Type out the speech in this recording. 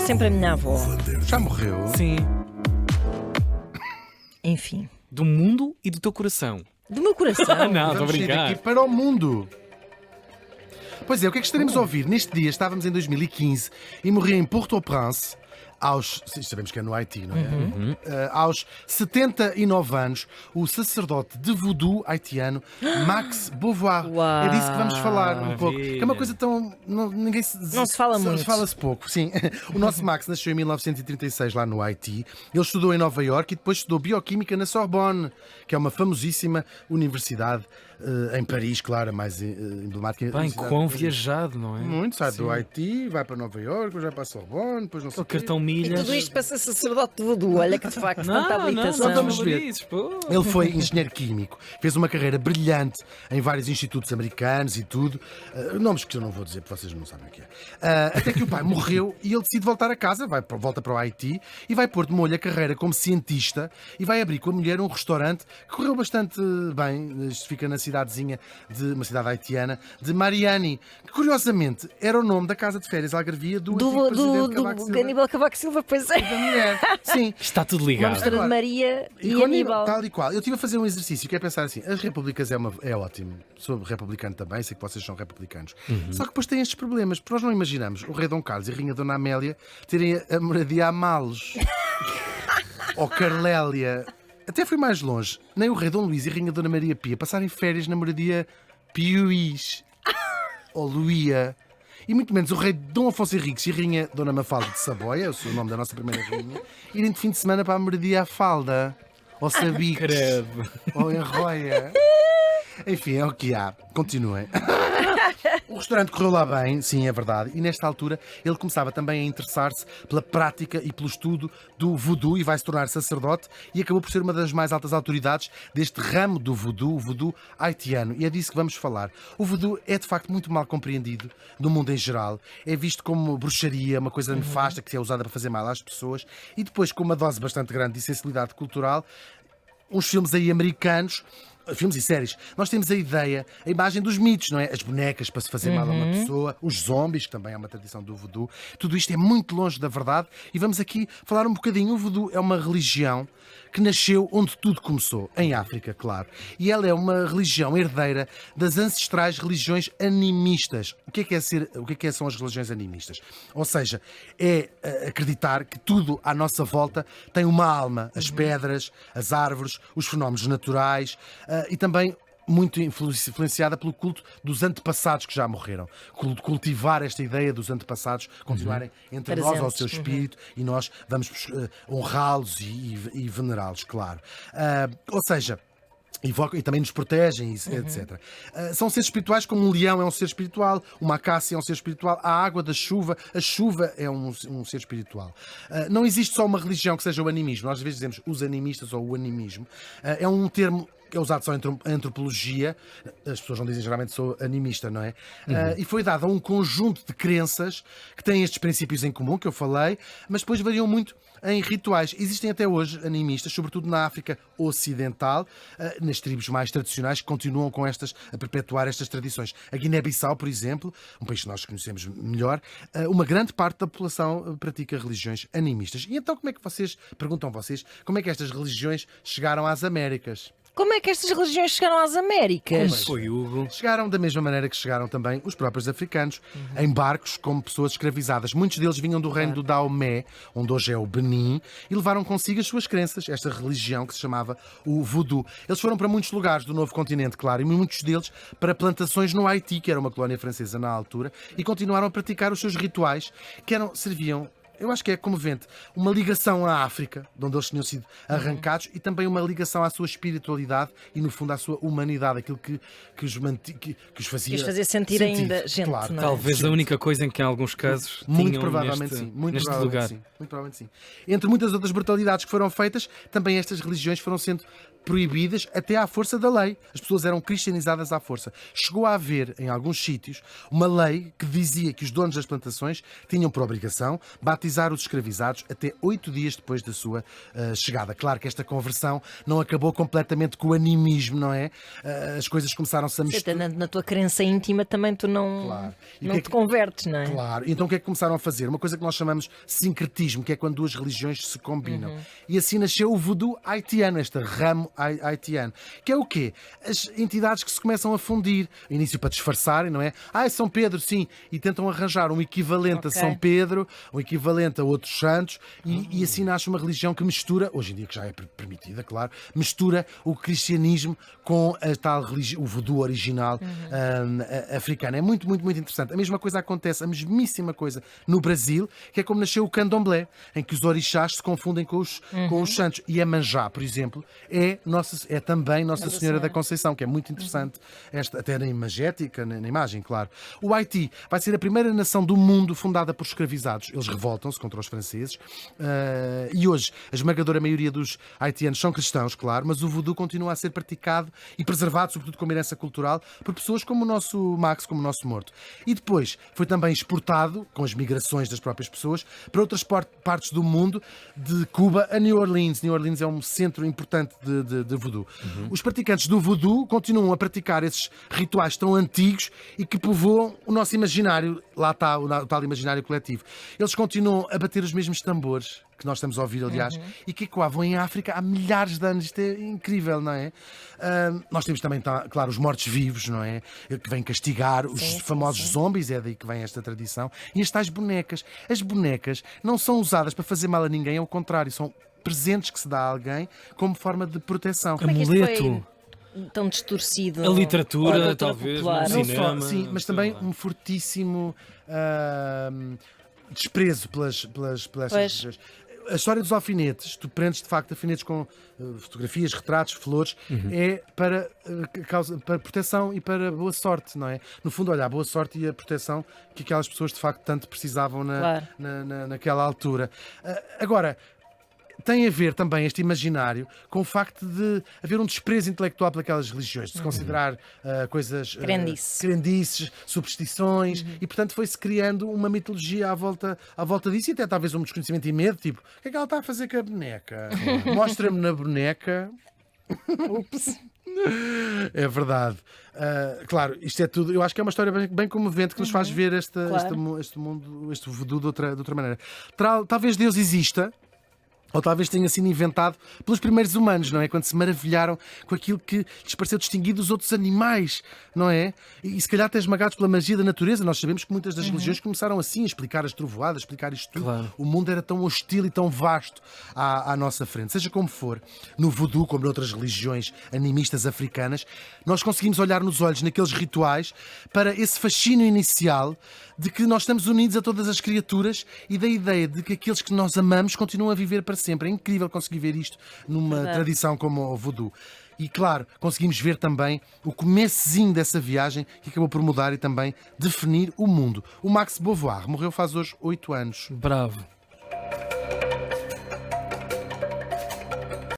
sempre a minha avó. Já morreu? Sim. Enfim. Do mundo e do teu coração. Do meu coração. Não, estou a Vamos sair brincar. daqui para o mundo. Pois é, o que é que estaremos a ouvir? Neste dia estávamos em 2015 e morria em Port-au-Prince aos... Sabemos que é no Haiti, não é? Aos 79 anos, o sacerdote de voodoo haitiano Max Beauvoir. Uau. É disso que vamos falar um pouco. Maravilha. Que é uma coisa tão... Ninguém Não se fala muito. Fala-se pouco, sim. O nosso Max nasceu em 1936 lá no Haiti. Ele estudou em Nova Iorque e depois estudou Bioquímica na Sorbonne, que é uma famosíssima universidade em Paris, claro, a mais emblemática. Bem, universidade quão de Paris. viajado, não é? Muito, sai do Sim. Haiti, vai para Nova Iorque, depois vai para a Sorbonne, depois não sei O o quê. cartão E milhas. tudo isto para ser sacerdote de voodoo. Olha que de facto tanta habilitação. não vamos ver. Isso, pô. Ele foi engenheiro químico, fez uma carreira brilhante em vários institutos americanos e tudo. Nomes que eu não vou dizer porque vocês não sabem o que é. Até que o pai morreu e ele decide voltar a casa, volta para o Haiti e vai pôr de molho a carreira como cientista e vai abrir com a mulher um restaurante que correu bastante bem. Isto fica na cidadezinha de uma cidade haitiana de Mariani, que curiosamente era o nome da casa de férias algarvia do antigo presidente Cavaco Silva. Aníbal Cavaco Silva, pois é. Da mulher. Sim. Está tudo Uma ligado. mistura de Agora, Maria e com Aníbal. Tal e qual. Eu estive a fazer um exercício que é pensar assim: as repúblicas é ótimo. Sou republicano também, sei que vocês são republicanos. Só que depois tem estes problemas, porque nós não imaginamos o rei Dom Carlos e a rainha Dona Amélia terem a moradia a Malos. Ou Carlélia. Até fui mais longe. Nem o rei Dom Luís e a rainha Dona Maria Pia passarem férias na moradia Piuís. Ou Luía. E muito menos o rei Dom Afonso Henriques e a rainha Dona Mafalda de Saboia, o nome da nossa primeira rainha, irem de fim de semana para a moradia à Falda. Ou Sabiques. Credo. Ou Enroia. Enfim, é o que há. Continuem. O restaurante correu lá bem, sim, é verdade. E nesta altura ele começava também a interessar-se pela prática e pelo estudo do voodoo e vai se tornar sacerdote e acabou por ser uma das mais altas autoridades deste ramo do voodoo, o voodoo haitiano. E é disso que vamos falar. O voodoo é de facto muito mal compreendido no mundo em geral. É visto como bruxaria, uma coisa nefasta que é usada para fazer mal às pessoas e depois com uma dose bastante grande de sensibilidade cultural. Uns filmes aí americanos, filmes e séries, nós temos a ideia, a imagem dos mitos, não é? As bonecas para se fazer mal a uma pessoa, os zombies, que também é uma tradição do voodoo. Tudo isto é muito longe da verdade e vamos aqui falar um bocadinho. O voodoo é uma religião que nasceu onde tudo começou, em África, claro. E ela é uma religião herdeira das ancestrais religiões animistas. O que é são as religiões animistas? Ou seja, é acreditar que tudo à nossa volta tem uma alma. As pedras, as árvores, os fenómenos naturais e também muito influenciada pelo culto dos antepassados que já morreram. Cultivar esta ideia dos antepassados continuarem entre nós, ao seu espírito, e nós vamos honrá-los e venerá-los, claro. Ou seja, e também nos protegem, etc. São seres espirituais como um leão é um ser espiritual, uma acácia é um ser espiritual, a água da chuva, a chuva é um ser espiritual. Não existe só uma religião que seja o animismo. Nós às vezes dizemos os animistas ou o animismo. É um termo que é usado só em antropologia. As pessoas não dizem geralmente sou animista, não é? E foi dado a um conjunto de crenças que têm estes princípios em comum, que eu falei, mas depois variam muito em rituais. Existem até hoje animistas, sobretudo na África Ocidental, nas tribos mais tradicionais, que continuam a perpetuar estas tradições. A Guiné-Bissau, por exemplo, um país que nós conhecemos melhor, uma grande parte da população pratica religiões animistas. E então perguntam vocês, como é que estas religiões chegaram às Américas? Como é que estas religiões chegaram às Américas? Foi Hugo. Chegaram da mesma maneira que chegaram também os próprios africanos, em barcos como pessoas escravizadas. Muitos deles vinham do reino do Daomé, onde hoje é o Benin, e levaram consigo as suas crenças, esta religião que se chamava o voodoo. Eles foram para muitos lugares do novo continente, claro, e muitos deles para plantações no Haiti, que era uma colónia francesa na altura, e continuaram a praticar os seus rituais, que serviam... Eu acho que é comovente. Uma ligação à África, de onde eles tinham sido arrancados, e também uma ligação à sua espiritualidade e, no fundo, à sua humanidade, aquilo que os fazia sentir ainda gente, claro. não é? Talvez a única coisa em que, em alguns casos, Muito tinham provavelmente sim. neste lugar. Muito provavelmente sim. Entre muitas outras brutalidades que foram feitas, também estas religiões foram sendo proibidas até à força da lei. As pessoas eram cristianizadas à força. Chegou a haver, em alguns sítios, uma lei que dizia que os donos das plantações tinham por obrigação batizar batizar os escravizados até 8 dias depois da sua chegada. Claro que esta conversão não acabou completamente com o animismo, não é? As coisas começaram-se a misturar. Na tua crença íntima também tu não, Claro. E o não que é te que- convertes, não é? Claro. Então o que é que começaram a fazer? Uma coisa que nós chamamos sincretismo, que é quando duas religiões se combinam. E assim nasceu o voodoo haitiano, este ramo haitiano. Que é o quê? As entidades que se começam a fundir. Início para disfarçarem, não é? É São Pedro, sim. E tentam arranjar um equivalente a Ok. São Pedro, um equivalente a outros santos, e assim nasce uma religião que mistura, hoje em dia que já é permitida, claro, mistura o cristianismo com a tal religião, o voodoo original africano. É muito, muito, muito interessante. A mesma coisa acontece, a mesmíssima coisa no Brasil, que é como nasceu o candomblé, em que os orixás se confundem com os santos. E a Manjá, por exemplo, é também Nossa Senhora da Conceição, que é muito interessante, até na imagética, na imagem, claro. O Haiti vai ser a primeira nação do mundo fundada por escravizados. Eles revoltam-se contra os franceses e hoje a esmagadora maioria dos haitianos são cristãos, claro, mas o voodoo continua a ser praticado e preservado, sobretudo como herança cultural, por pessoas como o nosso Max, como o nosso morto. E depois foi também exportado, com as migrações das próprias pessoas, para outras partes do mundo, de Cuba a New Orleans. New Orleans é um centro importante de voodoo. Os praticantes do voodoo continuam a praticar esses rituais tão antigos e que povoam o nosso imaginário. Lá está o tal imaginário coletivo. Eles continuam a bater os mesmos tambores que nós estamos a ouvir, aliás, e que ecoavam em África há milhares de anos. Isto é incrível, não é? Nós temos também, claro, os mortos-vivos, não é? Que vêm castigar os famosos zombies, é daí que vem esta tradição. E as tais bonecas. As bonecas não são usadas para fazer mal a ninguém, ao contrário, são presentes que se dá a alguém como forma de proteção. Como é que isto Amuleto. foi tão distorcido? A literatura, Ou a cultura talvez, popular? no Não cinema, só, sim, mas também sei lá. um fortíssimo desprezo pelas Pois. religiões. A história dos alfinetes, tu prendes de facto alfinetes com fotografias, retratos, flores, é para proteção e para boa sorte, não é? No fundo, olha, a boa sorte e a proteção que aquelas pessoas de facto tanto precisavam Claro. naquela altura. Agora, tem a ver também este imaginário com o facto de haver um desprezo intelectual pelas religiões, de se considerar coisas crendices, superstições, e portanto foi-se criando uma mitologia à volta disso, e até talvez um desconhecimento e medo, tipo, o que é que ela está a fazer com a boneca? Mostra-me na boneca. Ups. É verdade. Claro, isto é tudo. Eu acho que é uma história bem comovente que nos faz ver Claro. este mundo, este voodoo de outra maneira. Talvez Deus exista. Ou talvez tenha sido inventado pelos primeiros humanos, não é? Quando se maravilharam com aquilo que lhes pareceu distinguir dos outros animais, não é? E se calhar até esmagados pela magia da natureza. Nós sabemos que muitas das religiões começaram assim, a explicar as trovoadas, a explicar isto tudo. Claro. O mundo era tão hostil e tão vasto à nossa frente. Seja como for, no voodoo, como noutras religiões animistas africanas, nós conseguimos olhar nos olhos, naqueles rituais, para esse fascínio inicial de que nós estamos unidos a todas as criaturas e da ideia de que aqueles que nós amamos continuam a viver para sempre. É incrível conseguir ver isto numa tradição como o voodoo. E claro, conseguimos ver também o comecinho dessa viagem que acabou por mudar e também definir o mundo. O Max Beauvoir morreu faz hoje 8 anos. Bravo.